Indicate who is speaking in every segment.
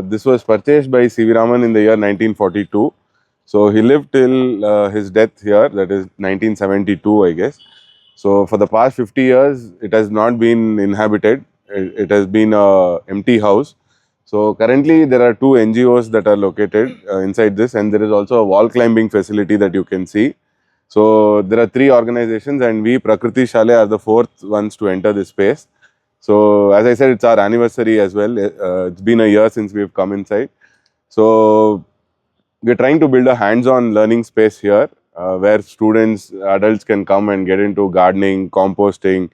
Speaker 1: This was purchased by C.V. Raman in the year 1942. So he lived till his death here, that is 1972, I guess. So for the past 50 years, it has not been inhabited. It has been a empty house. So currently, there are two NGOs that are located inside this, and there is also a wall climbing facility that you can see. So there are three organizations, and we Prakriti Shale are the fourth ones to enter this space. So as I said, it's our anniversary as well. It's been a year since we've come inside. So we're trying to build a hands-on learning space here where students, adults can come and get into gardening, composting,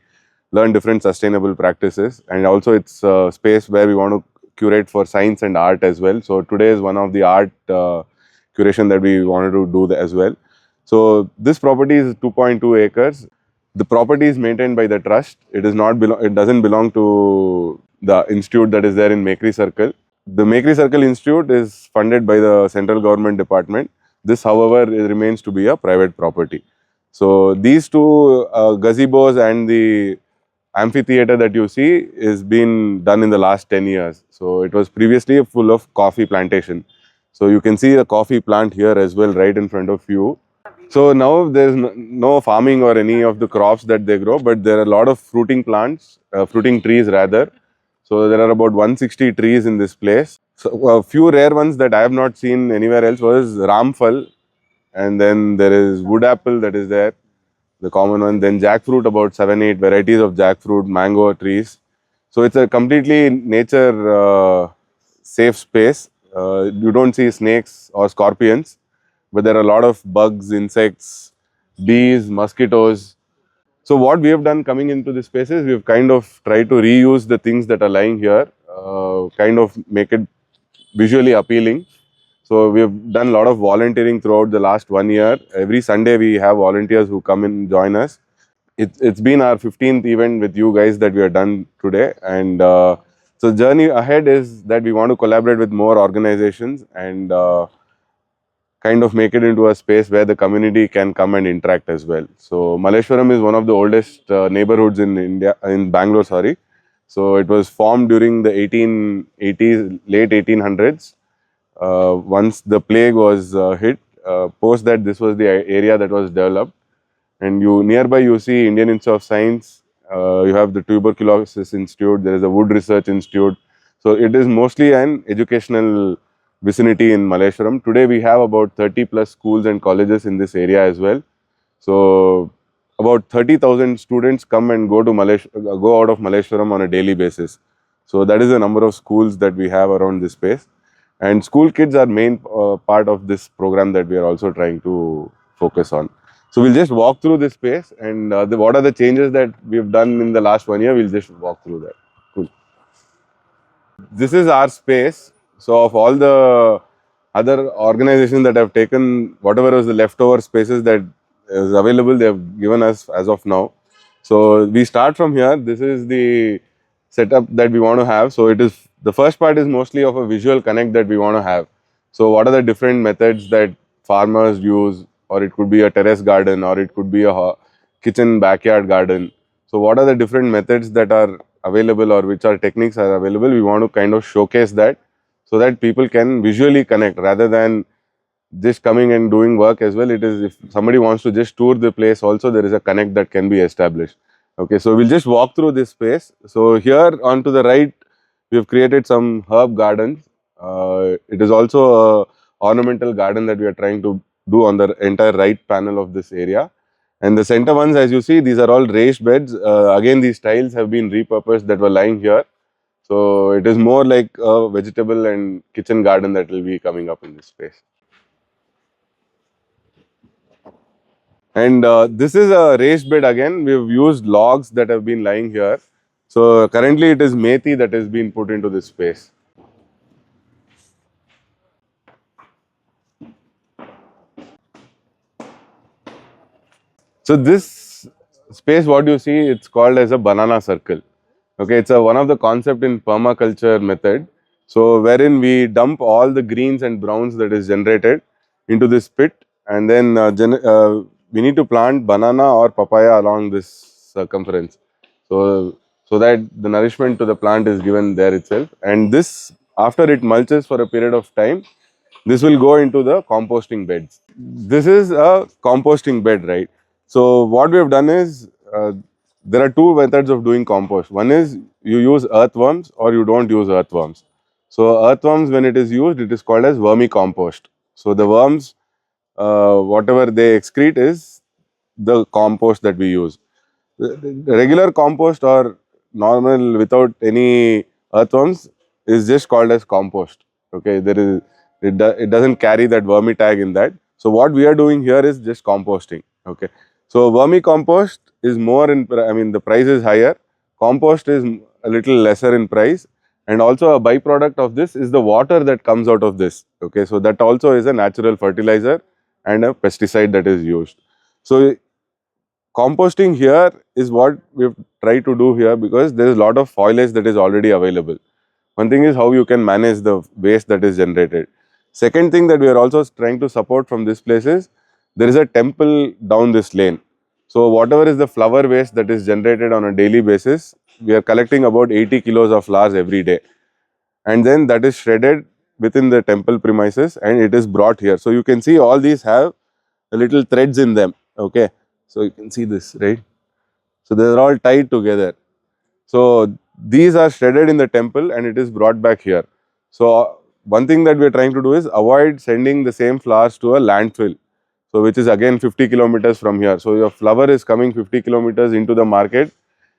Speaker 1: learn different sustainable practices. And also it's a space where we want to curate for science and art as well. So today is one of the art curation that we wanted to do as well. So this property is 2.2 acres. The property is maintained by the trust. It doesn't belong to the institute that is there in Mekri Circle. The Mekri Circle Institute is funded by the central government department. This, however, it remains to be a private property. So these two gazebos and the amphitheater that you see is been done in the last 10 years. So it was previously full of coffee plantation. So you can see the coffee plant here as well, right in front of you. So now there's no farming or any of the crops that they grow, but there are a lot of fruiting plants, fruiting trees rather. So there are about 160 trees in this place. So a few rare ones that I have not seen anywhere else was Ramphal, and then there is wood apple that is there, the common one. Then jackfruit, about 7, 8 varieties of jackfruit, mango trees. So it's a completely nature safe space. You don't see snakes or scorpions, but there are a lot of bugs, insects, bees, mosquitoes. So what we have done coming into this space is we've kind of tried to reuse the things that are lying here, kind of make it visually appealing. So we have done a lot of volunteering throughout the last 1 year. Every Sunday we have volunteers who come and join us. It's been our 15th event with you guys that we have done today, and so journey ahead is that we want to collaborate with more organizations and kind of make it into a space where the community can come and interact as well. So Malleshwaram is one of the oldest neighborhoods in India, in Bangalore, sorry. So it was formed during the 1880s, late 1800s. Once the plague was hit, post that this was the area that was developed. And you nearby you see Indian Institute of Science, you have the Tuberculosis Institute, there is a Wood Research Institute. So it is mostly an educational vicinity in Malleshwaram. Today we have about 30 plus schools and colleges in this area as well. So about 30,000 students come and go out of Malleshwaram on a daily basis. So that is the number of schools that we have around this space. And school kids are main part of this program that we are also trying to focus on. So we'll just walk through this space and what are the changes that we've done in the last 1 year. We'll just walk through that. Cool. This is our space. So of all the other organizations that have taken whatever was the leftover spaces that is available, they have given us as of now. So we start from here. This is the setup that we want to have. So it is the first part is mostly of a visual connect that we want to have. So what are the different methods that farmers use, or it could be a terrace garden, or it could be a kitchen backyard garden. So what are the different methods that are available, or which are techniques are available? We want to kind of showcase that so that people can visually connect rather than just coming and doing work as well. It is, if somebody wants to just tour the place also, there is a connect that can be established. Okay, so we'll just walk through this space. So here on to the right, we have created some herb gardens. It is also a ornamental garden that we are trying to do on the entire right panel of this area. And the center ones, as you see, these are all raised beds. Again, these tiles have been repurposed that were lying here. So it is more like a vegetable and kitchen garden that will be coming up in this space. And this is a raised bed again. We've used logs that have been lying here. So currently it is methi that has been put into this space. So this space, what you see, it's called as a banana circle. Okay, it's one of the concept in permaculture method. So wherein we dump all the greens and browns that is generated into this pit, and then we need to plant banana or papaya along this circumference. So so that the nourishment to the plant is given there itself. And this, after it mulches for a period of time, this will go into the composting beds. This is a composting bed, right? So what we have done is, there are two methods of doing compost. One is you use earthworms or you don't use earthworms. So earthworms, when it is used, it is called as vermicompost. So the worms, whatever they excrete is the compost that we use. The regular compost or normal without any earthworms is just called as compost. Okay, there is it doesn't carry that vermi tag in that. So what we are doing here is just composting. Okay, so vermicompost is more in, I mean, the price is higher. Compost is a little lesser in price, and also a byproduct of this is the water that comes out of this. Okay, so that also is a natural fertilizer and a pesticide that is used. So composting here is what we've tried to do here, because there is a lot of foliage that is already available. One thing is how you can manage the waste that is generated. Second thing that we are also trying to support from this place is, there is a temple down this lane. So whatever is the flower waste that is generated on a daily basis, we are collecting about 80 kilos of flowers every day. And then that is shredded within the temple premises and it is brought here. So you can see all these have little threads in them. Okay. So you can see this, right? So they are all tied together. So these are shredded in the temple and it is brought back here. So one thing that we are trying to do is avoid sending the same flowers to a landfill. So which is again 50 kilometers from here. So your flower is coming 50 kilometers into the market.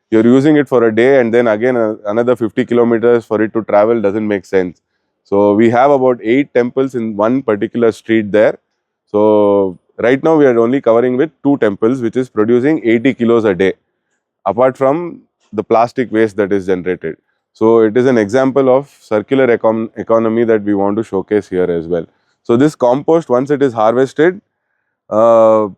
Speaker 1: You're using it for a day and then again another 50 kilometers for it to travel doesn't make sense. So we have about 8 temples in one particular street there. So right now we are only covering with 2 temples which is producing 80 kilos a day, apart from the plastic waste that is generated. So it is an example of circular economy that we want to showcase here as well. So this compost, once it is harvested, uh,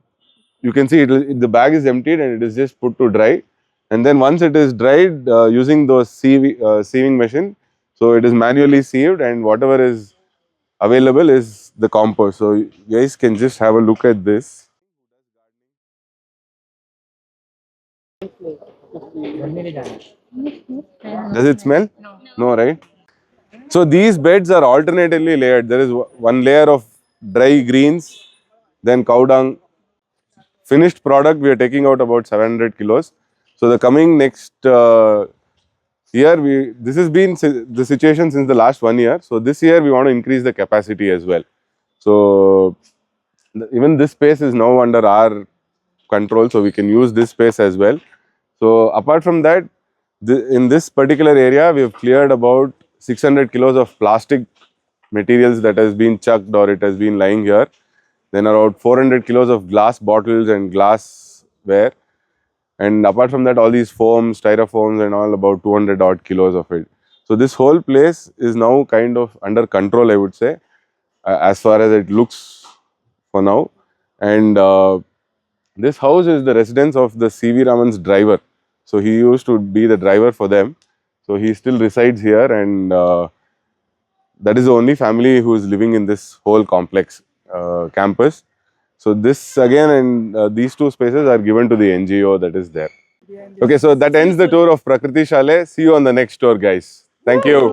Speaker 1: you can see the bag is emptied and it is just put to dry. And then once it is dried, using those sieving machine, so it is manually sieved and whatever is available is the compost. So you guys can just have a look at this. Does it smell? No, right? So these beds are alternately layered. There is one layer of dry greens, then cow dung. Finished product, we are taking out about 700 kilos. So the coming next year, this has been the situation since the last 1 year. So this year we want to increase the capacity as well. So even this space is now under our control, so we can use this space as well. So apart from that, in this particular area, we have cleared about 600 kilos of plastic materials that has been chucked or it has been lying here. Then around 400 kilos of glass bottles and glassware. And apart from that, all these foams, styrofoams and all, about 200 odd kilos of it. So this whole place is now kind of under control, I would say, as far as it looks for now. And this house is the residence of the C.V. Raman's driver. So he used to be the driver for them. So he still resides here, and that is the only family who is living in this whole complex campus. So this again, and these two spaces are given to the NGO that is there. Okay, so that ends the tour of Prakriti Shale. See you on the next tour, guys. Thank you.